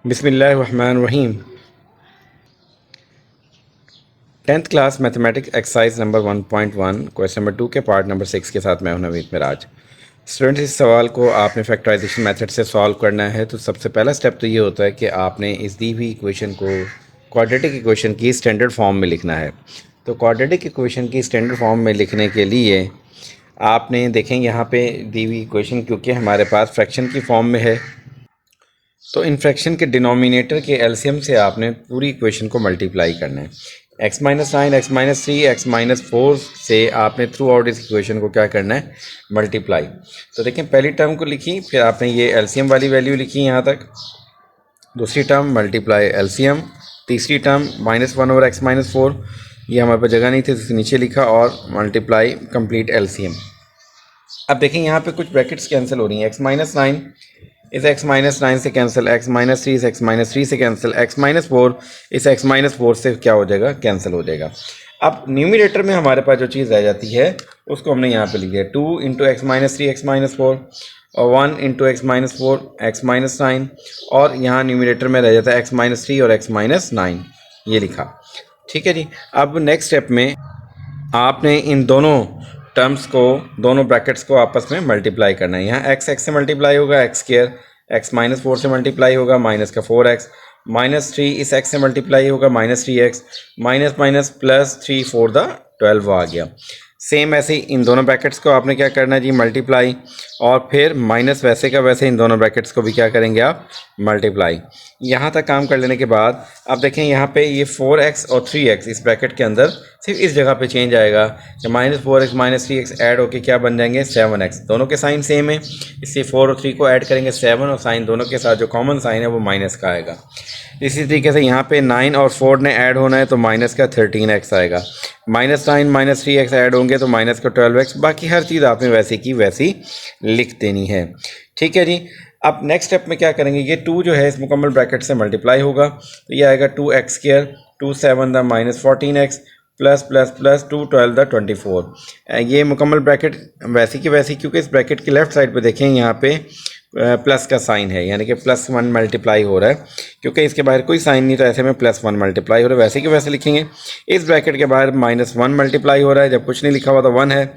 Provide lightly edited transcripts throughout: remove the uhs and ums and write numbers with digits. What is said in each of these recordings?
बिस्मिल्लाहिर्रहमानिर्रहीम। 10th class mathematics exercise number 1.1 question number 2 के part number 6 के साथ मैं हूं नवीद मिराज। स्टूडेंट्स, इस सवाल को आपने फैक्टराइजेशन मेथड से सॉल्व करना है। तो सबसे पहला स्टेप तो ये होता है कि आपने इस दी हुई इक्वेशन को क्वाड्रेटिक इक्वेशन की स्टैंडर्ड फॉर्म में लिखना है। तो क्वाड्रेटिक इक्वेशन की स्टैंडर्ड फॉर्म में लिखने के लिए आपने देखें यहाँ पे दी हुई इक्वेशन क्योंकि हमारे पास फ्रैक्शन की फॉर्म में है, तो इन फ्रैक्शन के डिनोमिनेटर के एलसीएम से आपने पूरी इक्वेशन को मल्टीप्लाई करना है। x-9, x-3, x-4 से आपने थ्रू आउट इस इक्वेशन को क्या करना है, मल्टीप्लाई। तो देखें, पहली टर्म को लिखी, फिर आपने ये एलसीएम वाली वैल्यू लिखी यहाँ तक, दूसरी टर्म मल्टीप्लाई एलसीएम, तीसरी टर्म -1/x-4, ये हमारे पास जगह नहीं थी तो नीचे लिखा, और मल्टीप्लाई कंप्लीट एलसीएम। अब देखें यहाँ पे कुछ ब्रैकेट्स कैंसिल हो रही हैं। x-9 इस x-9 से कैंसिल, x-3 इस x-3 से कैंसिल, x-4 इस x-4 से क्या हो जाएगा, कैंसिल हो जाएगा। अब न्यूमिनेटर में हमारे पास जो चीज़ रह जाती है उसको हमने यहाँ पे लिख दिया 2 × x-3 x-4 और 1 × x-4 x-9, और यहाँ न्यूमिनेटर में रह जाता है x-3 और x-9, ये लिखा। ठीक है जी। अब नेक्स्ट स्टेप में आपने इन दोनों टर्म्स को, दोनों ब्रैकेट्स को आपस में मल्टीप्लाई करना है। यहाँ x से मल्टीप्लाई होगा x², x-4 से मल्टीप्लाई होगा -4x, -3 इस x से मल्टीप्लाई होगा -3x, माइनस प्लस 3 4 द 12 आ गया। सेम ऐसे ही इन दोनों ब्रैकेट्स को आपने क्या करना है जी, मल्टीप्लाई, और फिर माइनस वैसे का वैसे इन दोनों ब्रैकेट्स को भी क्या करेंगे आप, मल्टीप्लाई। यहाँ तक काम कर लेने के बाद अब देखें यहाँ पे ये 4x और 3x इस ब्रैकेट के अंदर सिर्फ इस जगह पे चेंज आएगा कि -4x -3x ऐड होके क्या बन जाएंगे, 7x। दोनों के साइन सेम है, इसलिए 4 और 3 को ऐड करेंगे 7, और साइन दोनों के साथ जो कॉमन साइन है वो माइनस का आएगा। इसी तरीके से यहाँ पे 9 और 4 ने ऐड होना है तो माइनस का 13x आएगा, -9 -3x ऐड होंगे तो माइनस का 12x। बाकी हर चीज़ आपने वैसी की वैसी लिख देनी है। ठीक है जी। अब नेक्स्ट स्टेप में क्या करेंगे, ये 2 जो है इस मुकम्मल ब्रैकेट से मल्टीप्लाई होगा तो ये आएगा 2x², 2 7 the -14x, plus plus plus 2 12 the 24। ये मुकम्मल ब्रैकेट वैसी की वैसी, क्योंकि इस ब्रैकेट की लेफ़्ट साइड पे देखें यहाँ पे प्लस का साइन है, यानी कि +1 मल्टीप्लाई हो रहा है, क्योंकि इसके बाहर कोई साइन नहीं, तो ऐसे में +1 मल्टीप्लाई हो रहा है, वैसे कि वैसे लिखेंगे। इस ब्रैकेट के बाहर -1 मल्टीप्लाई हो रहा है, जब कुछ नहीं लिखा हुआ तो 1 है,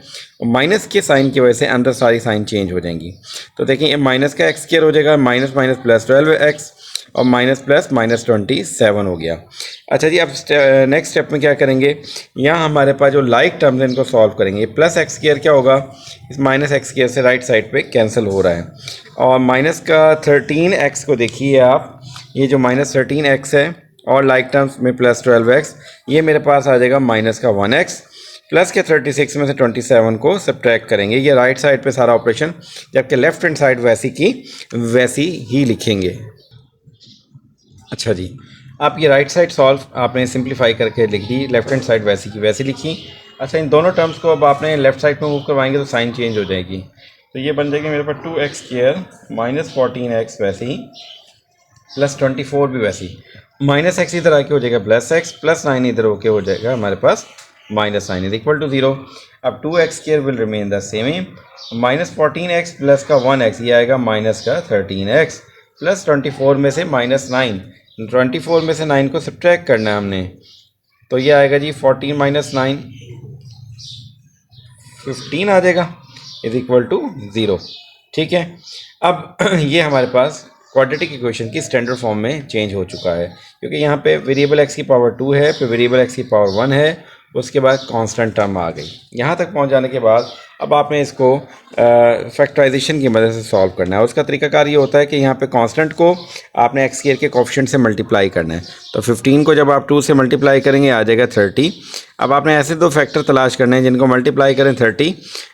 माइनस के साइन की वजह से अंदर सारी साइन चेंज हो जाएंगी। तो देखिए ये माइनस का x² हो जाएगा, माइनस माइनस प्लस 12x, और माइनस प्लस -27 हो गया। अच्छा जी, अब नेक्स्ट स्टेप में क्या करेंगे, यहाँ हमारे पास जो लाइक टर्म्स हैं इनको सॉल्व करेंगे। प्लस x² क्या होगा, इस -x² से राइट साइड पे कैंसिल हो रहा है, और माइनस का 13x को देखिए आप, ये जो -13x है, और लाइक टर्म्स में +12x, ये मेरे पास आ जाएगा माइनस का 1x, प्लस के 36 में से 27 को सब्ट्रैक्ट करेंगे। ये राइट साइड पे सारा ऑपरेशन, जबकि लेफ्ट हैंड साइड वैसी की वैसी ही लिखेंगे। अच्छा जी, आप ये राइट साइड सॉल्व आपने सिंप्लीफाई करके लिख दी, लेफ्ट हैंड साइड वैसी की वैसी लिखी। अच्छा, इन दोनों टर्म्स को अब आपने लेफ्ट साइड में मूव करवाएंगे तो साइन चेंज हो जाएगी, तो ये बन जाएगी मेरे पास 2x² -14x वैसे ही, प्लस 24 भी वैसी, -x इधर आके हो जाएगा +x, +9 इधर होके हो जाएगा हमारे पास -9 इज इक्वल टू 0। अब 2x² will remain the same, -14x plus का 1x, ये आएगा माइनस का 13x, प्लस 24 में से -9, 24 में से 9 को सब्ट्रैक्ट करना है हमने, तो ये आएगा जी 14 - 9, 15 आ जाएगा, इज इक्वल टू 0। ठीक है। अब ये हमारे पास क्वाड्रेटिक इक्वेशन की स्टैंडर्ड फॉर्म में चेंज हो चुका है, क्योंकि यहाँ पे वेरिएबल x की पावर 2 है, फिर वेरिएबल x की पावर 1 है, उसके बाद कांस्टेंट टर्म आ गई। यहाँ तक पहुँच जाने के बाद अब आपने इसको फैक्टराइजेशन की मदद से सॉल्व करना है। उसका तरीकाकार ये होता है कि यहाँ पे कांस्टेंट को आपने x² के कोफिशिएंट से मल्टीप्लाई करना है। तो 15 को जब आप 2 से मल्टीप्लाई करेंगे आ जाएगा 30। अब आपने ऐसे दो फैक्टर तलाश करने हैं जिनको मल्टीप्लाई करें 30,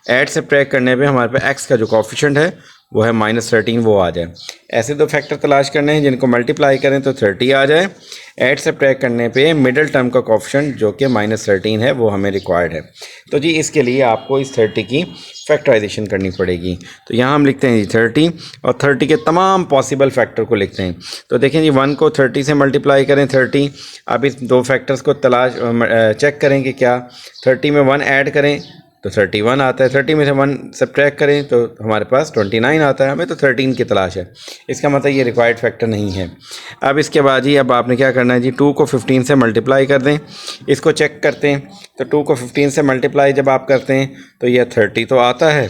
ऐड सब्ट्रैक्ट करने पे हमारे पे x का जो कोफिशिएंट है वो है -13, वो आ जाए। ऐसे दो फैक्टर तलाश करने हैं जिनको मल्टीप्लाई करें तो 30 आ जाए, ऐड सब्ट्रैक्ट करने पे मिडिल टर्म का कोफिशिएंट जो कि -13 है वो हमें रिक्वायर्ड है। तो जी इसके लिए आपको इस 30 की फैक्टराइजेशन करनी पड़ेगी। तो यहाँ हम लिखते हैं जी 30, और 30 के तमाम पॉसिबल फैक्टर को लिखते हैं। तो देखें जी 1 को 30 से मल्टीप्लाई करें 30, अब इस दो फैक्टर्स को चेक करें कि क्या 30 में 1 ऐड करें तो 31 आता है। 30 में से 1 सब्ट्रैक्ट करें तो हमारे पास 29 आता है। हमें तो 13 की तलाश है, इसका मतलब ये रिक्वायर्ड फैक्टर नहीं है। अब इसके बाद जी अब आपने क्या करना है जी, 2 को 15 से मल्टीप्लाई कर दें। इसको चेक करते हैं तो 2 को 15 से मल्टीप्लाई जब आप करते हैं तो यह 30 तो आता है।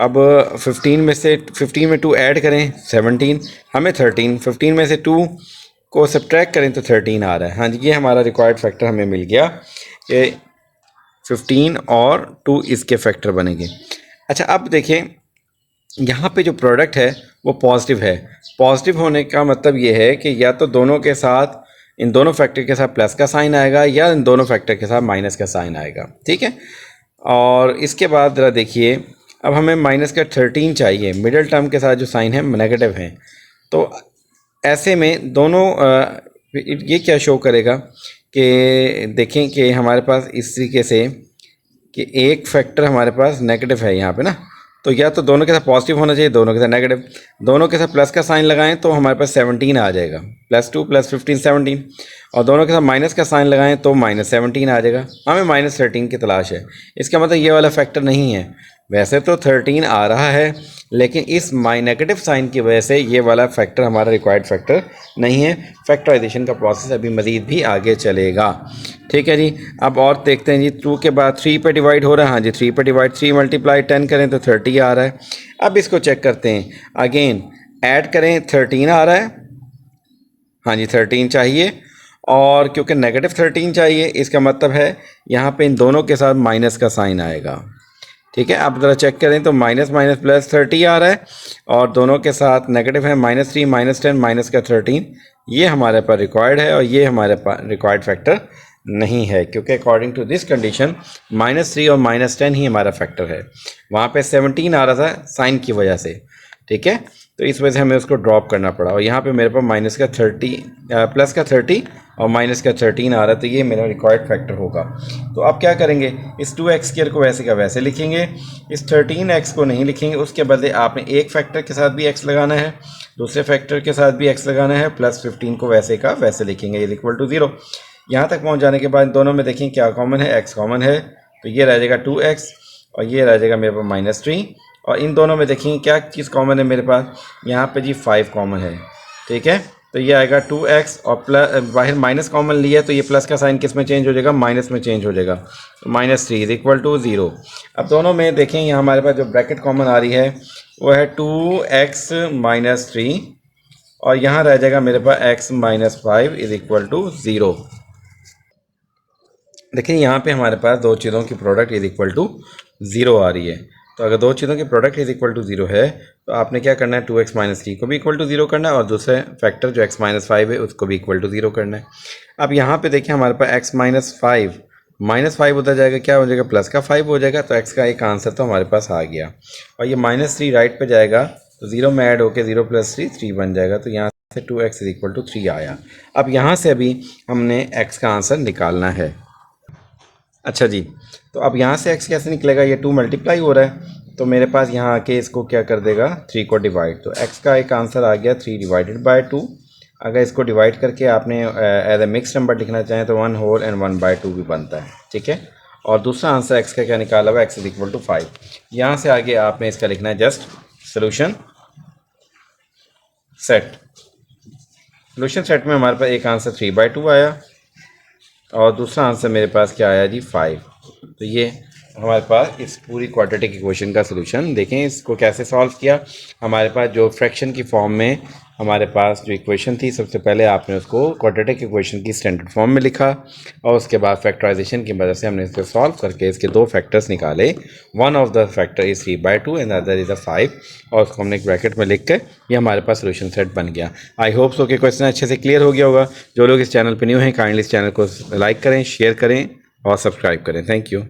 अब 15 में 2 ऐड करें 17, हमें 13, 15 में से 2 को सब्ट्रैक्ट करें तो 13 आ रहा है। हाँ जी, ये हमारा रिक्वायर्ड फैक्टर हमें मिल गया कि 15 और 2 इसके फैक्टर बनेंगे। अच्छा, अब देखें यहाँ पे जो प्रोडक्ट है वो पॉजिटिव है। पॉजिटिव होने का मतलब ये है कि या तो दोनों के साथ, इन दोनों फैक्टर के साथ प्लस का साइन आएगा या इन दोनों फैक्टर के साथ माइनस का साइन आएगा, ठीक है। और इसके बाद ज़रा देखिए, अब हमें माइनस का 13 चाहिए, मिडिल टर्म के साथ जो साइन है नेगेटिव है। तो ऐसे में दोनों ये क्या शो करेगा कि देखें कि हमारे पास इस तरीके से कि एक फैक्टर हमारे पास नेगेटिव है यहाँ पे ना, तो या तो दोनों के साथ पॉजिटिव होना चाहिए, दोनों के साथ नेगेटिव। दोनों के साथ प्लस का साइन लगाएं तो हमारे पास 17 आ जाएगा, +2 + 15 17। और दोनों के साथ माइनस का साइन लगाएं तो -17 आ जाएगा। हमें -13 की तलाश है, इसका मतलब ये वाला फैक्टर नहीं है। वैसे तो 13 आ रहा है, लेकिन इस नेगेटिव साइन की वजह से ये वाला फैक्टर हमारा रिक्वायर्ड फैक्टर नहीं है। फैक्टराइजेशन का प्रोसेस अभी मज़ीद भी आगे चलेगा, ठीक है जी। अब और देखते हैं जी, 2 के बाद 3 पे डिवाइड हो रहा है। हाँ जी, 3 पे डिवाइड, 3 × 10 करें तो 30 आ रहा है। अब इसको चेक करते हैं, अगेन ऐड करें 13 आ रहा है। हाँ जी, 13 चाहिए, और क्योंकि नेगेटिव 13 चाहिए इसका मतलब है यहाँ पे इन दोनों के साथ माइनस का साइन आएगा, ठीक है। आप ज़रा चेक करें तो माइनस माइनस +30 आ रहा है, और दोनों के साथ नेगेटिव है, -3 -10 माइनस का 13। ये हमारे पास रिक्वायर्ड है और ये हमारे पास रिक्वायर्ड फैक्टर नहीं है, क्योंकि अकॉर्डिंग टू दिस कंडीशन -3 और -10 ही हमारा फैक्टर है। वहाँ पे 17 आ रहा था साइन की वजह से, ठीक है, तो इस वजह से हमें उसको ड्रॉप करना पड़ा। और यहाँ पे मेरे पास प्लस का 30 और माइनस का 13 आ रहा है, तो ये मेरा रिक्वायर्ड फैक्टर होगा। तो अब क्या करेंगे, इस 2x² को वैसे का वैसे लिखेंगे, इस 13x को नहीं लिखेंगे। उसके बदले आपने एक फैक्टर के साथ भी x लगाना है, दूसरे फैक्टर के साथ भी x लगाना है, +15 को वैसे का वैसे लिखेंगे, =0। यहाँ तक पहुँच जाने के बाद दोनों में देखें क्या कॉमन है, x कॉमन है, तो ये रह जाएगा 2x और ये रह जाएगा मेरे पास -3। और इन दोनों में देखेंगे क्या चीज़ कॉमन है मेरे पास, यहाँ पे जी 5 कॉमन है, ठीक है। तो ये आएगा 2x और प्लस, बाहर माइनस कॉमन लिया तो ये प्लस का साइन किस में चेंज हो जाएगा, माइनस में चेंज हो जाएगा, तो -3 = 0। अब दोनों में देखें यहाँ हमारे पास जो ब्रैकेट कॉमन आ रही है वो है 2x - 3, और यहाँ रह जाएगा मेरे पास x - 5 = 0। देखिए यहाँ पे हमारे पास दो चीज़ों की प्रोडक्ट =0 आ रही है। तो अगर दो चीज़ों की प्रोडक्ट =0 है तो आपने क्या करना है, 2x - 3 को भी =0 करना है, और दूसरे फैक्टर जो x - 5 है उसको भी =0 करना है। अब यहाँ पे देखिए हमारे पास x - 5 उधर जाएगा, क्या हो जाएगा, प्लस का 5 हो जाएगा, तो x का एक आंसर तो हमारे पास आ गया। और ये -3 राइट पे जाएगा तो 0 में ऐड होकर 0 + 3 3 बन जाएगा, तो यहाँ से 2x = 3 आया। अब यहाँ से अभी हमने x का आंसर निकालना है। अच्छा जी, तो अब यहाँ से x कैसे निकलेगा, ये 2 मल्टीप्लाई हो रहा है, तो मेरे पास यहाँ आके इसको क्या कर देगा, 3 को डिवाइड, तो x का एक आंसर आ गया 3 / 2। अगर इसको डिवाइड करके आपने एज ए मिक्स नंबर लिखना चाहें तो 1 होल एंड 1/2 भी बनता है, ठीक है। और दूसरा आंसर x का क्या निकाला हुआ, x = 5। यहाँ से आगे आपने इसका लिखना है just solution set. Solution set में हमारे पास एक आंसर 3/2 आया और दूसरा आंसर मेरे पास क्या आया जी, 5। तो ये हमारे पास इस पूरी क्वाड्रेटिक इक्वेशन का सलूशन। देखें इसको कैसे सॉल्व किया। हमारे पास जो फ्रैक्शन की फॉर्म में हमारे पास जो इक्वेशन थी, सबसे पहले आपने उसको क्वाड्रेटिक इक्वेशन की स्टैंडर्ड फॉर्म में लिखा, और उसके बाद फैक्टराइजेशन की मदद से हमने इसको सॉल्व करके इसके दो फैक्टर्स निकाले। One of the factor is 3/2 and other is 5, और उसको हमने एक ब्रैकेट में लिख कर ये हमारे पास सोल्यूशन सेट बन गया। आई होप सो कि क्वेश्चन अच्छे से क्लियर हो गया होगा। जो लोग इस चैनल पर न्यू हैं काइंडली इस चैनल को लाइक करें, शेयर करें और सब्सक्राइब करें। Thank you.